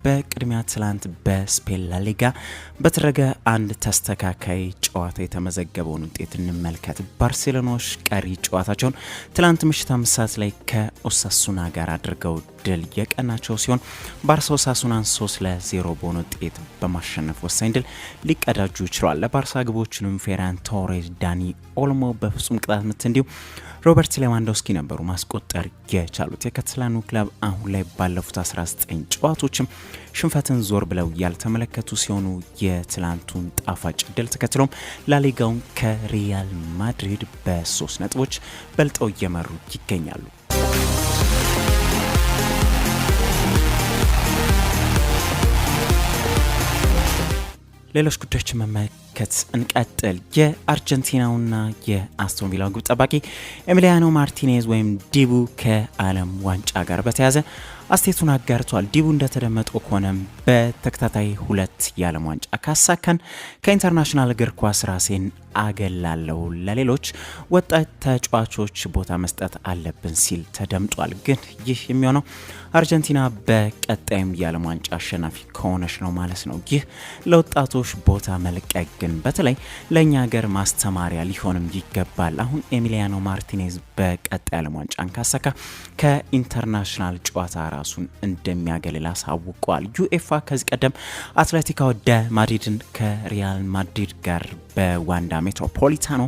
በቅድሚያ ትላንት በስፔን ላሊጋ በተደረገ አንድ ተስተካካይ ጨዋታ የተመዘገበውን ውጤት እንመልከት። ባርሴሎናዎች ቀሪ ጨዋታቸውን ትላንት ምሽት 5 ሰዓት ላይ ከኦሳሱና ጋር አድርገው ድል የቀናቸው ሲሆን ባርሳ ኦሳሱናን 3-0 በሆነ ውጤት በማሸነፍ ወሳኝ ድል ሊቀዳጁ ይችላል። ለባርሳ ግቦችንም ፌራን ቶሬስ፣ ዳኒ ኦልሞ በፍጹም ቅጣት ምት እንዲሁም ሮበርት ሌቫንዶስኪ ነበሩ ማስቆጠር የቻሉት። የካታላኑ ክለብ አሁን ላይ ባለፉት 19 ጨዋታዎችም ሽንፈትን ዞር ብለው ያልተመለከቱ ሲሆኑ የትላንቱን ጣፋጭ ድል ተከትሎም ላሊጋውን ከሪያል ማድሪድ በ3 ነጥቦች በልጠው እየመሩ ይገኛሉ። ሌሎች ጉዳዮችን መመልከት እንቀጥል። የአርጀንቲናውና የአስቶን ቪላ ግብ ጠባቂ ኤሚሊያኖ ማርቲኔዝ ወይም ዲቡ ከዓለም ዋንጫ ጋር በተያያዘ አስተያየቱን አጋርቷል። ዲቡ እንደተደመጠው ከሆነም በተከታታይ 2 የዓለም ዋንጫ ካሳካን ከኢንተርናሽናል እግር ኳስ ራሴን አገላለሁ፣ ለሌሎች ወጣት ተጫዋቾች ቦታ መስጠት አለብን ሲል ተደምጧል። ግን ይህ የሚሆነው አርጀንቲና በቀጣይም የዓለም ዋንጫ አሸናፊ ከሆነች ነው ማለት ነው። ይህ ለወጣቶች ቦታ መልቀቅ ግን በተለይ ለእኛ ሀገር ማስተማሪያ ሊሆንም ይገባል። አሁን ኤሚሊያኖ ማርቲኔዝ በቀጣይ ዓለም ዋንጫን ካሳካ ከኢንተርናሽናል ጨዋታ ራሱን እንደሚያገልል አሳውቋል። ዩኤፋ ከዚህ ቀደም አትሌቲኮ ደ ማድሪድን ከሪያል ማድሪድ ጋር በዋንዳ ሜትሮፖሊታኖ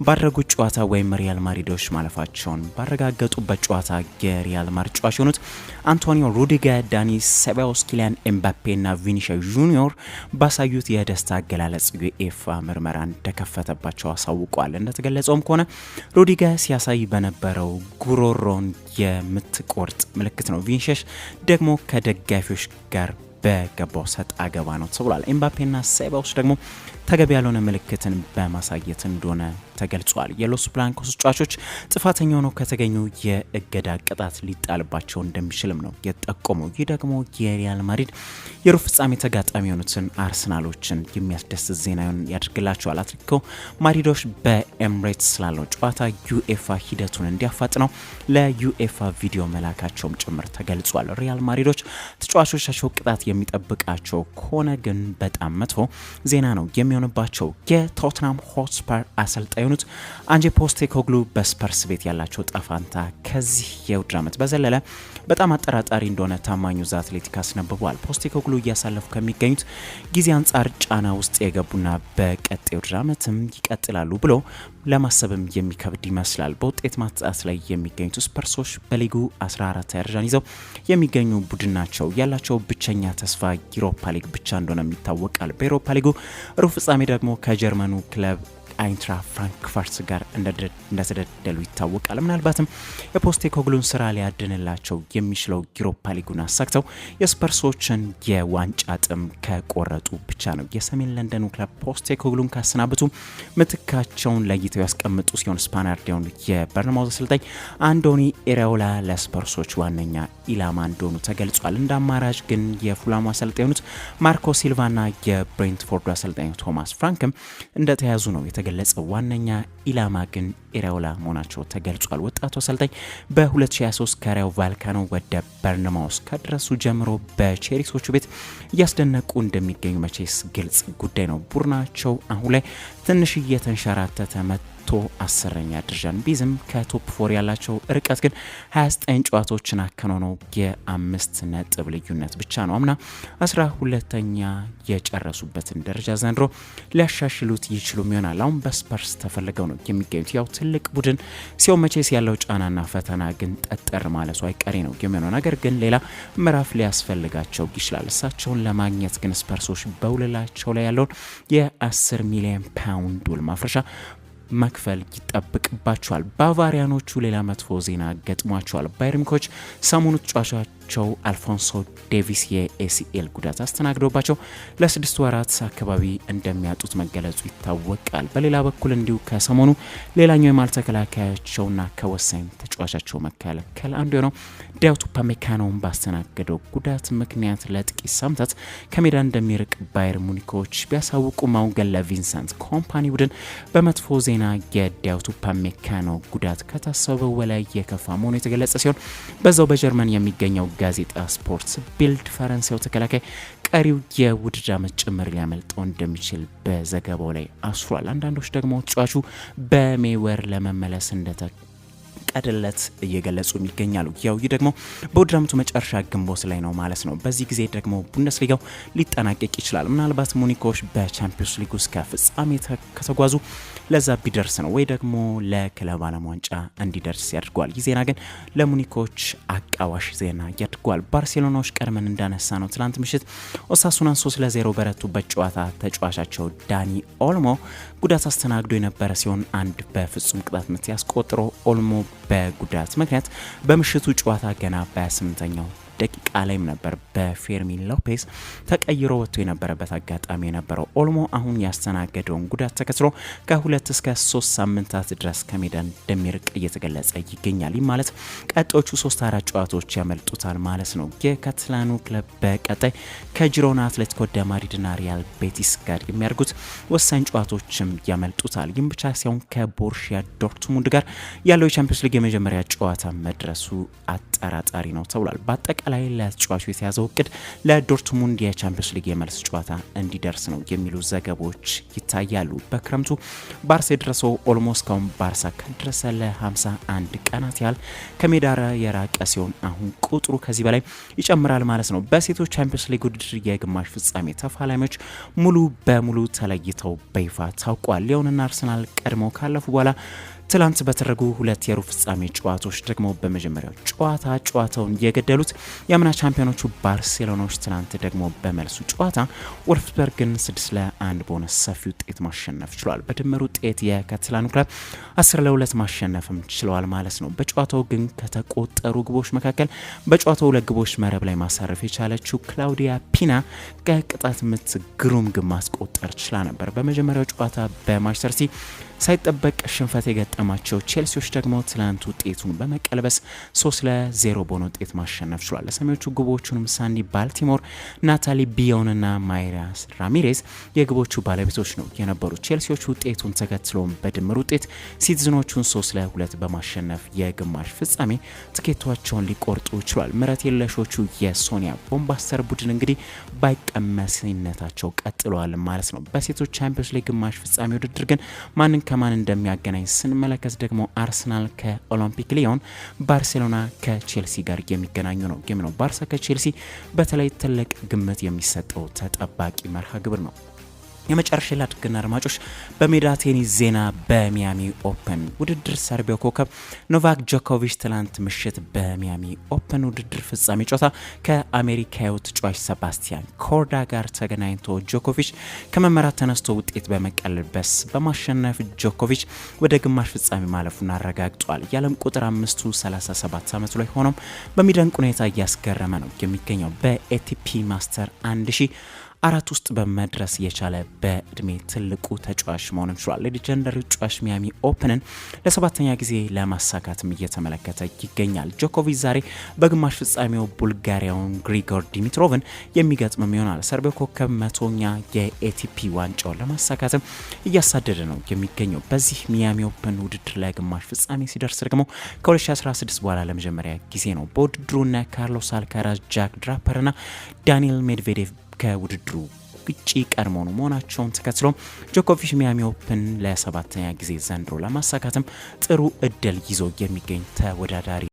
ባደረጉት ጨዋታ ወይም ሪያል ማድሪዶች ማለፋቸውን ባረጋገጡበት ጨዋታ የሪያል ማድሪድ ተጫዋች የሆኑት አንቶኒዮ ሩዲገር፣ ዳኒ ሴባዮስ፣ ኪሊያን ኤምባፔ እና ቪኒሲየስ ጁኒዮር ባሳዩት የደስታ አገላለጽ ዩኤፋ ምርመራ እንደከፈተባቸው አሳውቋል። እንደተገለጸውም ከሆነ ሩዲገር ሲያሳይ በነበረው ጉሮሮን የምትቆርጥ ምልክት ነው። ቪኒሲየስ ደግሞ ከደጋፊዎች ጋር በገባው ሰጥ አገባ ነው ተብሏል። ኤምባፔና ሴባዮስ ደግሞ ተገቢ ያልሆነ ምልክትን በማሳየት እንደሆነ ተገልጿል። የሎስ ብላንኮስ ተጫዋቾች ጥፋተኛ ሆነው ከተገኙ የእገዳ ቅጣት ሊጣልባቸው እንደሚችልም ነው የጠቆመው። ይህ ደግሞ የሪያል ማድሪድ የሩብ ፍጻሜ ተጋጣሚ የሆኑትን አርሰናሎችን የሚያስደስት ዜና ያደርግላቸዋል። አትሌቲኮ ማድሪዶች በኤምሬትስ ስላለው ጨዋታ ዩኤፋ ሂደቱን እንዲያፋጥነው ለዩኤፋ ቪዲዮ መላካቸውም ጭምር ተገልጿል። ሪያል ማድሪዶች ተጫዋቾቻቸው ቅጣት የሚጠብቃቸው ከሆነ ግን በጣም መጥፎ ዜና ነው የሚሆንባቸው። የቶትናም ሆትስፐር አሰልጣኝ የሆኑት አንጄ ፖስቴኮግሉ በስፐርስ ቤት ያላቸው ጣፋንታ ከዚህ የውድድር ዓመት በዘለለ በጣም አጠራጣሪ እንደሆነ ታማኙ ዘ አትሌቲክ አስነብቧል። ፖስቴኮግሉ እያሳለፉ ከሚገኙት ጊዜ አንጻር ጫና ውስጥ የገቡና በቀጣዩ የውድድር ዓመትም ይቀጥላሉ ብሎ ለማሰብም የሚከብድ ይመስላል። በውጤት ማጣት ላይ የሚገኙት ስፐርሶች በሊጉ 14 ደረጃን ይዘው የሚገኙ ቡድን ናቸው። ያላቸው ብቸኛ ተስፋ ዩሮፓ ሊግ ብቻ እንደሆነ ይታወቃል። በዩሮፓ ሊጉ ሩብ ፍጻሜ ደግሞ ከጀርመኑ ክለብ አይንትራ ፍራንክፈርት ጋር እንደተደለሉ ይታወቃል። ምናልባትም የፖስቴኮግሉን ስራ ሊያድንላቸው የሚችለው ዩሮፓ ሊጉን አሳክተው የስፐርሶችን የዋንጫ ጥም ከቆረጡ ብቻ ነው። የሰሜን ለንደኑ ክለብ ፖስቴኮግሉን ካሰናብቱ ምትካቸውን ለይተው ያስቀምጡ ሲሆን ስፓናርዲውን የበርንማውዝ አሰልጣኝ አንዶኒ ኢራኦላ ለስፐርሶች ዋነኛ ኢላማ እንደሆኑ ተገልጿል። እንደ አማራጭ ግን የፉላሙ አሰልጣኝ የሆኑት ማርኮ ሲልቫና የብሬንትፎርዱ አሰልጣኝ ቶማስ ፍራንክም እንደተያዙ ነው የተገለጸው። ዋነኛ ኢላማ ግን ኢራኦላ መሆናቸው ተገልጿል። ወጣቱ አሰልጣኝ በ2023 ከራዮ ቫልካኖ ወደ በርንማውዝ ከደረሱ ጀምሮ በቼልሲዎቹ ቤት እያስደነቁ እንደሚገኙ መቼስ ግልጽ ጉዳይ ነው። ቡድናቸው አሁን ላይ ትንሽ እየተንሸራተተ መጥቶ 10ኛ ደረጃን ቢዝም ከቶፕ 4 ያላቸው ርቀት ግን 29 ጨዋታዎችን አከናውነው የ5 ነጥብ ልዩነት ብቻ ነው። አምና 12ኛ የጨረሱበትን ደረጃ ዘንድሮ ሊያሻሽሉት ይችሉም ይሆናል። አሁን በስፐርስ ተፈልገው ነው የሚገኙት። ያው ትልቅ ቡድን ሲሆን መቼስ ያለው ጫናና ፈተና ግን ጠጠር ማለቱ አይቀሬ ነው የሚሆነው። ነገር ግን ሌላ ምዕራፍ ሊያስፈልጋቸው ይችላል። እሳቸውን ለማግኘት ግን ስፐርሶች በውልላቸው ላይ ያለውን የ10 ሚሊዮን ፓውንድ ውል ማፍረሻ መክፈል ይጠብቅባቸዋል። ባቫሪያኖቹ ሌላ መጥፎ ዜና ገጥሟቸዋል። ባየር ሙኒኮች ሰሞኑ ተጫዋቻቸው አልፎንሶ ዴቪስ የኤሲኤል ጉዳት አስተናግዶባቸው ለ6 ወራት አካባቢ እንደሚያጡት መገለጹ ይታወቃል። በሌላ በኩል እንዲሁ ከሰሞኑ ሌላኛው የማል ተከላካያቸውና ከወሳኝ ተጫዋቻቸው መካከል አንዱ የሆነው ዳዮት ኡፓሜካኖን ባስተናገደው ጉዳት ምክንያት ለጥቂት ሳምንታት ከሜዳ እንደሚርቅ ባየር ሙኒኮች ቢያሳውቁም አሁን ግን ለቪንሰንት ኮምፓኒ ቡድን በመጥፎ ዜና የዳዮት ኡፓሜካኖ ጉዳት ከታሰበው በላይ የከፋ መሆኑ የተገለጸ ሲሆን በዛው በጀርመን የሚገኘው ጋዜጣ ስፖርት ቢልድ ፈረንሳዩ ተከላካይ ቀሪው የውድድር ዓመት ጭምር ሊያመልጠው እንደሚችል በዘገባው ላይ አስፍሯል። አንዳንዶች ደግሞ ተጫዋቹ በሜይ ወር ለመመለስ ቀደለት እየገለጹ ይገኛሉ። ያው ይህ ደግሞ በውድድር ዓመቱ መጨረሻ ግንቦት ላይ ነው ማለት ነው። በዚህ ጊዜ ደግሞ ቡንደስሊጋው ሊጠናቀቅ ይችላል። ምናልባት ሙኒኮች በቻምፒዮንስ ሊግ ውስጥ ከፍጻሜ ከተጓዙ ለዛ ቢደርስ ነው ወይ ደግሞ ለክለብ ዓለም ዋንጫ እንዲደርስ ያድርጓል። ይህ ዜና ግን ለሙኒኮች አቃዋሽ ዜና ያድርጓል። ባርሴሎናዎች ቀድመን እንዳነሳ ነው ትላንት ምሽት ኦሳሱናን 3-0 በረቱበት ጨዋታ ተጫዋቻቸው ዳኒ ኦልሞ ጉዳት አስተናግዶ የነበረ ሲሆን አንድ በፍጹም ቅጣት ምት ያስቆጥሮ ኦልሞ በጉዳት ምክንያት በምሽቱ ጨዋታ ገና በ28ኛው ደቂቃ ላይም ነበር በፌርሚን ሎፔስ ተቀይሮ ወጥቶ የነበረበት አጋጣሚ የነበረው። ኦልሞ አሁን ያስተናገደውን ጉዳት ተከትሎ ከ2 እስከ 3 ሳምንታት ድረስ ከሜዳ እንደሚርቅ እየተገለጸ ይገኛል። ይህ ማለት ቀጣዮቹ 3-4 ጨዋታዎች ያመልጡታል ማለት ነው። የካታላኑ ክለብ በቀጣይ ከጂሮና፣ አትሌቲኮ ደ ማድሪድና ሪያል ቤቲስ ጋር የሚያደርጉት ወሳኝ ጨዋታዎችም ያመልጡታል። ይህም ብቻ ሳይሆን ከቦሩሺያ ዶርትሙንድ ጋር ያለው የቻምፒዮንስ ሊግ የመጀመሪያ ጨዋታ መድረሱ አጠራጣሪ ነው ተብሏል። ላይ ለተጫዋቹ የተያዘው እቅድ ለዶርትሙንድ የቻምፒዮንስ ሊግ የመልስ ጨዋታ እንዲደርስ ነው የሚሉ ዘገቦች ይታያሉ። በክረምቱ ባርሳ የደረሰው ኦልሞስ ካሁን ባርሳ ከደረሰ ለ51 ቀናት ያህል ከሜዳ የራቀ ሲሆን አሁን ቁጥሩ ከዚህ በላይ ይጨምራል ማለት ነው። በሴቶች ቻምፒዮንስ ሊግ ውድድር የግማሽ ፍጻሜ ተፋላሚዎች ሙሉ በሙሉ ተለይተው በይፋ ታውቋል። ሊዮንና አርሰናል ቀድሞ ካለፉ በኋላ ትላንት በተደረጉ 2 የሩብ ፍጻሜ ጨዋታዎች ደግሞ በመጀመሪያው ጨዋታውን የገደሉት የአምና ቻምፒዮኖቹ ባርሴሎናዎች ትላንት ደግሞ በመልሱ ጨዋታ ወልፍስበርግን 6-1 በሆነ ሰፊ ውጤት ማሸነፍ ችሏል። በድምር ውጤት የካታላኑ ክለብ 10-2 ማሸነፍም ችለዋል ማለት ነው። በጨዋታው ግን ከተቆጠሩ ግቦች መካከል በጨዋታው 2 ግቦች መረብ ላይ ማሳረፍ የቻለችው ክላውዲያ ፒና ከቅጣት ምት ግሩም ግብ ማስቆጠር ችላ ነበር። በመጀመሪያው ጨዋታ በማንቸስተር ሲቲ ሳይጠበቅ ሽንፈት የገጠማቸው ቼልሲዎች ደግሞ ትላንት ውጤቱን በመቀልበስ 3-0 በሆነ ውጤት ማሸነፍ ችሏል። ለሰሜዎቹ ግቦቹንም ሳንዲ ባልቲሞር፣ ናታሊ ቢዮንና ማይራ ራሚሬዝ የግቦቹ ባለቤቶች ነው የነበሩት። ቼልሲዎቹ ውጤቱን ተከትሎ በድምር ውጤት ሲቲዝኖቹን 3-2 በማሸነፍ የግማሽ ፍጻሜ ትኬቷቸውን ሊቆርጡ ችሏል። ምረት የለሾቹ የሶኒያ ቦምባስተር ቡድን እንግዲህ ባይቀመስነታቸው ቀጥለዋል ማለት ነው። በሴቶች ቻምፒዮንስ ሊግ ግማሽ ፍጻሜ ውድድር ግን ማንን ከማን እንደሚያገናኝ ስንመለከት ደግሞ አርሰናል ከኦሎምፒክ ሊዮን፣ ባርሴሎና ከቼልሲ ጋር የሚገናኙ ነው የሚለው። ባርሳ ከቼልሲ በተለይ ትልቅ ግምት የሚሰጠው ተጠባቂ መርሃ ግብር ነው። የመጨረሻ ላድርግና አድማጮች በሜዳ ቴኒስ ዜና በሚያሚ ኦፕን ውድድር ሰርቢያው ኮከብ ኖቫክ ጆኮቪች ትላንት ምሽት በሚያሚ ኦፕን ውድድር ፍጻሜ ጨዋታ ከአሜሪካዊው ተጫዋች ሰባስቲያን ኮርዳ ጋር ተገናኝቶ ጆኮቪች ከመመራት ተነስቶ ውጤት በመቀልበስ በማሸነፍ ጆኮቪች ወደ ግማሽ ፍጻሜ ማለፉን አረጋግጧል። የዓለም ቁጥር 5ቱ 37 ዓመቱ ላይ ሆኖም በሚደንቅ ሁኔታ እያስገረመ ነው የሚገኘው። በኤቲፒ ማስተር 1000 ውስጥ በመድረስ የቻለ በእድሜ ትልቁ ተጫዋች መሆኑን ችሏል። ሌጀንደሪ ተጫዋች ሚያሚ ኦፕንን ለ7ኛ ጊዜ ለማሳካትም እየተመለከተ ይገኛል። ጆኮቪች ዛሬ በግማሽ ፍጻሜው ቡልጋሪያውን ግሪጎር ዲሚትሮቭን የሚገጥም ይሆናል። ሰርቢያው ኮከብ 100ኛ የኤቲፒ ዋንጫውን ለማሳካትም እያሳደደ ነው የሚገኘው። በዚህ ሚያሚ ኦፕን ውድድር ላይ ግማሽ ፍጻሜ ሲደርስ ደግሞ ከ2016 በኋላ ለመጀመሪያ ጊዜ ነው። በውድድሩና ካርሎስ አልካራዝ፣ ጃክ ድራፐርና ዳኒኤል ሜድቬዴቭ ከውድድሩ ውጪ ቀድሞውኑ መሆናቸውን ተከትሎ ጆኮቪች ሚያሚ ኦፕን ለ7ኛ ጊዜ ዘንድሮ ለማሳካትም ጥሩ እድል ይዞ የሚገኝ ተወዳዳሪ